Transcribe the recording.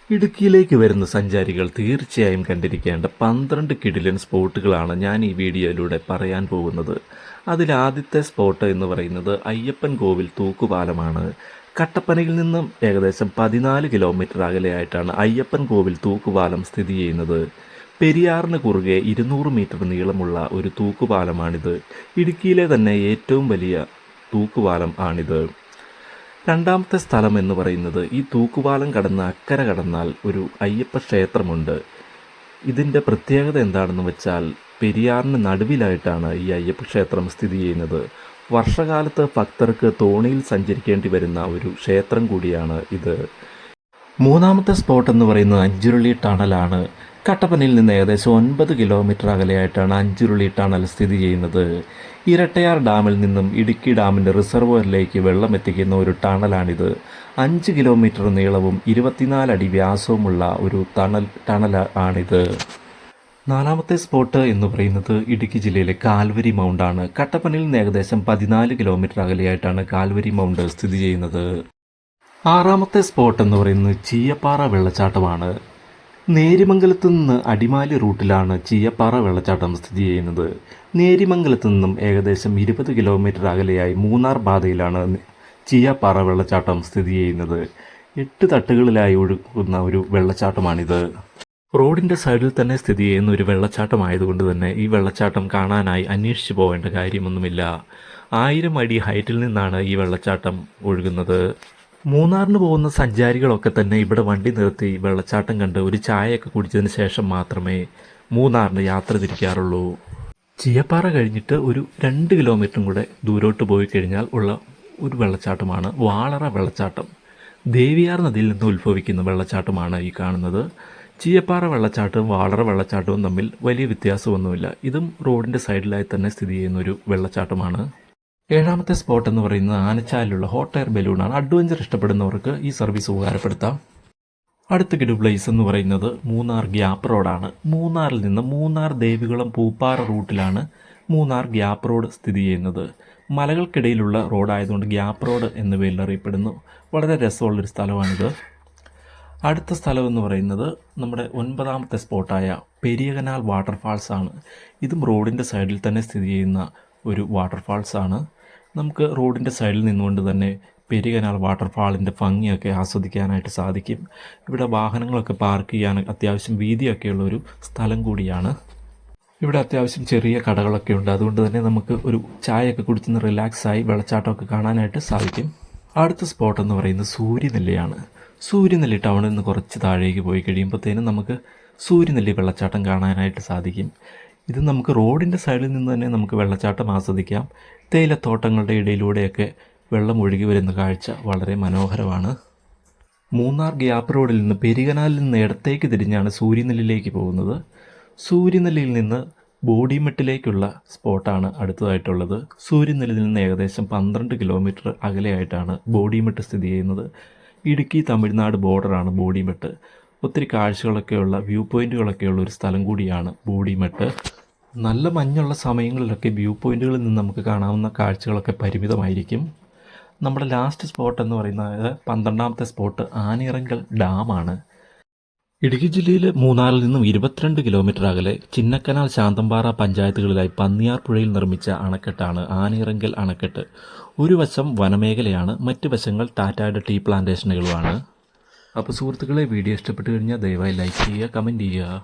ഇടുക്കിയിലേക്ക് വരുന്ന സഞ്ചാരികൾ തീർച്ചയായും കണ്ടിരിക്കേണ്ട 12 കിടിലൻ സ്പോട്ടുകളാണ് ഞാൻ ഈ വീഡിയോയിലൂടെ പറയാൻ പോകുന്നത്. അതിലാദ്യത്തെ സ്പോട്ട് എന്ന് പറയുന്നത് അയ്യപ്പൻ കോവിൽ തൂക്കുപാലമാണ്. കട്ടപ്പനയിൽ നിന്നും ഏകദേശം 14 കിലോമീറ്റർ അകലെയായിട്ടാണ് അയ്യപ്പൻ കോവിൽ തൂക്കുപാലം സ്ഥിതി ചെയ്യുന്നത്. പെരിയാറിന് കുറുകെ 200 മീറ്റർ നീളമുള്ള ഒരു തൂക്കുപാലമാണിത്. ഇടുക്കിയിലെ തന്നെ ഏറ്റവും വലിയ തൂക്കുപാലം ആണിത്. രണ്ടാമത്തെ സ്ഥലം എന്ന് പറയുന്നത് ഈ തൂക്കുപാലം കടന്ന് അക്കര കടന്നാൽ ഒരു അയ്യപ്പ ക്ഷേത്രമുണ്ട്. ഇതിൻ്റെ പ്രത്യേകത എന്താണെന്ന് വെച്ചാൽ പെരിയാറിന് നടുവിലായിട്ടാണ് ഈ അയ്യപ്പ ക്ഷേത്രം സ്ഥിതി ചെയ്യുന്നത്. വർഷകാലത്ത് ഭക്തർക്ക് തോണിയിൽ സഞ്ചരിക്കേണ്ടി വരുന്ന ഒരു ക്ഷേത്രം കൂടിയാണ് ഇത്. മൂന്നാമത്തെ സ്പോട്ട് എന്ന് പറയുന്നത് അഞ്ചുരുളി ടണലാണ്. കട്ടപ്പനയിൽ നിന്ന് ഏകദേശം 9 കിലോമീറ്റർ അകലെയായിട്ടാണ് അഞ്ചുരുളി ടണൽ സ്ഥിതി ചെയ്യുന്നത്. ഇരട്ടയാർ ഡാമിൽ നിന്നും ഇടുക്കി ഡാമിൻ്റെ റിസർവോയറിലേക്ക് വെള്ളം എത്തിക്കുന്ന ഒരു ടണലാണിത്. 5 കിലോമീറ്റർ നീളവും 24 അടി വ്യാസവുമുള്ള ഒരു ടണൽ ആണിത്. നാലാമത്തെ സ്പോട്ട് എന്ന് പറയുന്നത് ഇടുക്കി ജില്ലയിലെ കാൽവരി മൗണ്ടാണ്. കട്ടപ്പനയിൽ നിന്ന് ഏകദേശം 14 കിലോമീറ്റർ അകലെയായിട്ടാണ് കാൽവരി മൗണ്ട് സ്ഥിതി ചെയ്യുന്നത്. ആറാമത്തെ സ്പോട്ട് എന്ന് പറയുന്നത് ചീയപ്പാറ വെള്ളച്ചാട്ടമാണ്. നേരിമംഗലത്തു നിന്ന് അടിമാലി റൂട്ടിലാണ് ചീയപ്പാറ വെള്ളച്ചാട്ടം സ്ഥിതി ചെയ്യുന്നത്. നേരിമംഗലത്തു നിന്നും ഏകദേശം 20 കിലോമീറ്റർ അകലെയായി മൂന്നാർ പാതയിലാണ് ചീയപ്പാറ വെള്ളച്ചാട്ടം സ്ഥിതി ചെയ്യുന്നത്. 8 തട്ടുകളിലായി ഒഴുകുന്ന ഒരു വെള്ളച്ചാട്ടമാണിത്. റോഡിൻ്റെ സൈഡിൽ തന്നെ സ്ഥിതി ചെയ്യുന്ന ഒരു വെള്ളച്ചാട്ടമായതുകൊണ്ട് തന്നെ ഈ വെള്ളച്ചാട്ടം കാണാനായി അന്വേഷിച്ച് പോകേണ്ട കാര്യമൊന്നുമില്ല. 1000 അടി ഹൈറ്റിൽ നിന്നാണ് ഈ വെള്ളച്ചാട്ടം ഒഴുകുന്നത്. മൂന്നാറിന് പോകുന്ന സഞ്ചാരികളൊക്കെ തന്നെ ഇവിടെ വണ്ടി നിർത്തി വെള്ളച്ചാട്ടം കണ്ട് ഒരു ചായയൊക്കെ കുടിച്ചതിന് ശേഷം മാത്രമേ മൂന്നാറിന് യാത്ര തിരിക്കാറുള്ളൂ. ചീയപ്പാറ കഴിഞ്ഞിട്ട് ഒരു 2 കിലോമീറ്ററും കൂടെ ദൂരോട്ട് പോയി കഴിഞ്ഞാൽ ഉള്ള ഒരു വെള്ളച്ചാട്ടമാണ് വാളറ വെള്ളച്ചാട്ടം. ദേവിയാർ നദിയിൽ നിന്ന് ഉത്ഭവിക്കുന്ന വെള്ളച്ചാട്ടമാണ് ഈ കാണുന്നത്. ചീയപ്പാറ വെള്ളച്ചാട്ടവും വാളറ വെള്ളച്ചാട്ടവും തമ്മിൽ വലിയ വ്യത്യാസമൊന്നുമില്ല. ഇതും റോഡിൻ്റെ സൈഡിലായി തന്നെ സ്ഥിതി ചെയ്യുന്ന ഒരു വെള്ളച്ചാട്ടമാണ്. ഏഴാമത്തെ സ്പോട്ട് എന്ന് പറയുന്നത് ആനച്ചാലിലുള്ള ഹോട്ട് എയർ ബലൂണാണ്. അഡ്വഞ്ചർ ഇഷ്ടപ്പെടുന്നവർക്ക് ഈ സർവീസ് ഉപകാരപ്പെടുത്താം. അടുത്ത കിടു പ്ലേസ് എന്ന് പറയുന്നത് മൂന്നാർ ഗ്യാപ്പ് റോഡാണ്. മൂന്നാറിൽ നിന്ന് മൂന്നാർ ദേവികുളം പൂപ്പാറ റൂട്ടിലാണ് മൂന്നാർ ഗ്യാപ്പ് റോഡ് സ്ഥിതി ചെയ്യുന്നത്. മലകൾക്കിടയിലുള്ള റോഡായതുകൊണ്ട് ഗ്യാപ്പ് റോഡ് എന്ന പേരിൽ അറിയപ്പെടുന്നു. വളരെ രസമുള്ളൊരു സ്ഥലമാണിത്. അടുത്ത സ്ഥലം എന്ന് പറയുന്നത് നമ്മുടെ 9ാമത്തെ സ്പോട്ടായ പെരിയകനാൽ വാട്ടർഫാൾസ് ആണ്. ഇതും റോഡിൻ്റെ സൈഡിൽ തന്നെ സ്ഥിതി ചെയ്യുന്ന ഒരു വാട്ടർഫാൾസ് ആണ്. നമുക്ക് റോഡിൻ്റെ സൈഡിൽ നിന്നുകൊണ്ട് തന്നെ പെരിയകനാൽ വാട്ടർഫാളിൻ്റെ ഭംഗിയൊക്കെ ആസ്വദിക്കാനായിട്ട് സാധിക്കും. ഇവിടെ വാഹനങ്ങളൊക്കെ പാർക്ക് ചെയ്യാൻ അത്യാവശ്യം വീതിയൊക്കെയുള്ള ഒരു സ്ഥലം കൂടിയാണ്. ഇവിടെ അത്യാവശ്യം ചെറിയ കടകളൊക്കെ ഉണ്ട്. അതുകൊണ്ട് തന്നെ നമുക്ക് ഒരു ചായയൊക്കെ കുടിച്ച് റിലാക്സായി വെള്ളച്ചാട്ടമൊക്കെ കാണാനായിട്ട് സാധിക്കും. അടുത്ത സ്പോട്ട് എന്ന് പറയുന്നത് സൂര്യനെല്ലിയാണ്. സൂര്യനെല്ലി ടൗണിൽ നിന്ന് കുറച്ച് താഴേക്ക് പോയി കഴിയുമ്പോഴത്തേനും നമുക്ക് സൂര്യനെല്ലി വെള്ളച്ചാട്ടം കാണാനായിട്ട് സാധിക്കും. ഇത് നമുക്ക് റോഡിൻ്റെ സൈഡിൽ നിന്ന് തന്നെ നമുക്ക് വെള്ളച്ചാട്ടം ആസ്വദിക്കാം. തേയിലത്തോട്ടങ്ങളുടെ ഇടയിലൂടെയൊക്കെ വെള്ളം ഒഴുകി വരുന്ന കാഴ്ച വളരെ മനോഹരമാണ്. മൂന്നാർ ഗ്യാപ്പ് റോഡിൽ നിന്ന് പെരികനാലിൽ നിന്ന് ഇടത്തേക്ക് തിരിഞ്ഞാണ് സൂര്യനെല്ലിയിലേക്ക് പോകുന്നത്. സൂര്യനെല്ലിയിൽ നിന്ന് ബോഡിമെട്ടിലേക്കുള്ള സ്പോട്ടാണ് അടുത്തതായിട്ടുള്ളത്. സൂര്യനെല്ലിയിൽ നിന്ന് ഏകദേശം 12 കിലോമീറ്റർ അകലെയായിട്ടാണ് ബോഡിമെട്ട് സ്ഥിതി ചെയ്യുന്നത്. ഇടുക്കി തമിഴ്നാട് ബോർഡറാണ് ബോഡിമെട്ട്. ഒത്തിരി കാഴ്ചകളൊക്കെയുള്ള വ്യൂ പോയിൻറ്റുകളൊക്കെയുള്ള ഒരു സ്ഥലം കൂടിയാണ് ബോഡിമെട്ട്. നല്ല മഞ്ഞുള്ള സമയങ്ങളിലൊക്കെ വ്യൂ പോയിൻറ്റുകളിൽ നിന്ന് നമുക്ക് കാണാവുന്ന കാഴ്ചകളൊക്കെ പരിമിതമായിരിക്കും. നമ്മുടെ ലാസ്റ്റ് സ്പോട്ട് എന്ന് പറയുന്നത് 12ാമത്തെ സ്പോട്ട് ആനയിറങ്കൽ ഡാമാണ്. ഇടുക്കി ജില്ലയിൽ മൂന്നാറിൽ നിന്നും 22 കിലോമീറ്റർ അകലെ ചിന്നക്കനാൽ ശാന്തമ്പാറ പഞ്ചായത്തുകളിലായി പന്നിയാർ പുഴയിൽ നിർമ്മിച്ച അണക്കെട്ടാണ് ആനയിറങ്കൽ അണക്കെട്ട്. ഒരു വശം വനമേഖലയാണ്, മറ്റ് വശങ്ങൾ ടാറ്റയുടെ ടീ പ്ലാന്റേഷനുകളുമാണ്. അപ്പോൾ സുഹൃത്തുക്കളെ, വീഡിയോ ഇഷ്ടപ്പെട്ടു കഴിഞ്ഞാൽ ദയവായി ലൈക്ക് ചെയ്യുക, കമൻറ്റ് ചെയ്യുക.